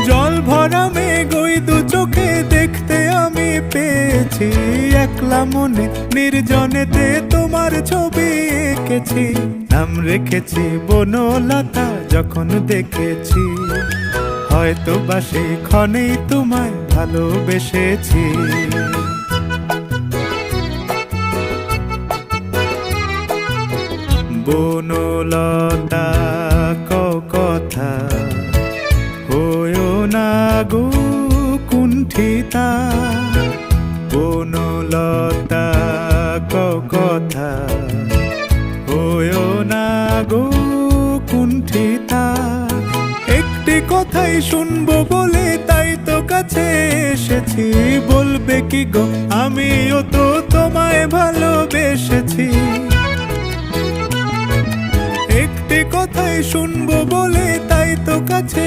জল ভরা মেঘ ওই দু চোখে দেখতে আমি পেয়েছি, একলা মনে নির্জনেতে তোমার ছবি এঁকেছি। নাম রেখেছি বনলতা যখন দেখেছি, হয়তো বা সেই ক্ষণেই তোমায় ভালোবেসেছি। বনলতা কথা হয়ো না গো কুণ্ঠিতা, বনলতা কথা হয়ো না গো কুণ্ঠিতা। একটি কথাই শুনবো বলে তাই তো কাছে এসেছি, বলবে কি গো আমিও তো তোমায় ভালোবেসেছি। একটি কথাই শুনবো বলে তাই তো কাছে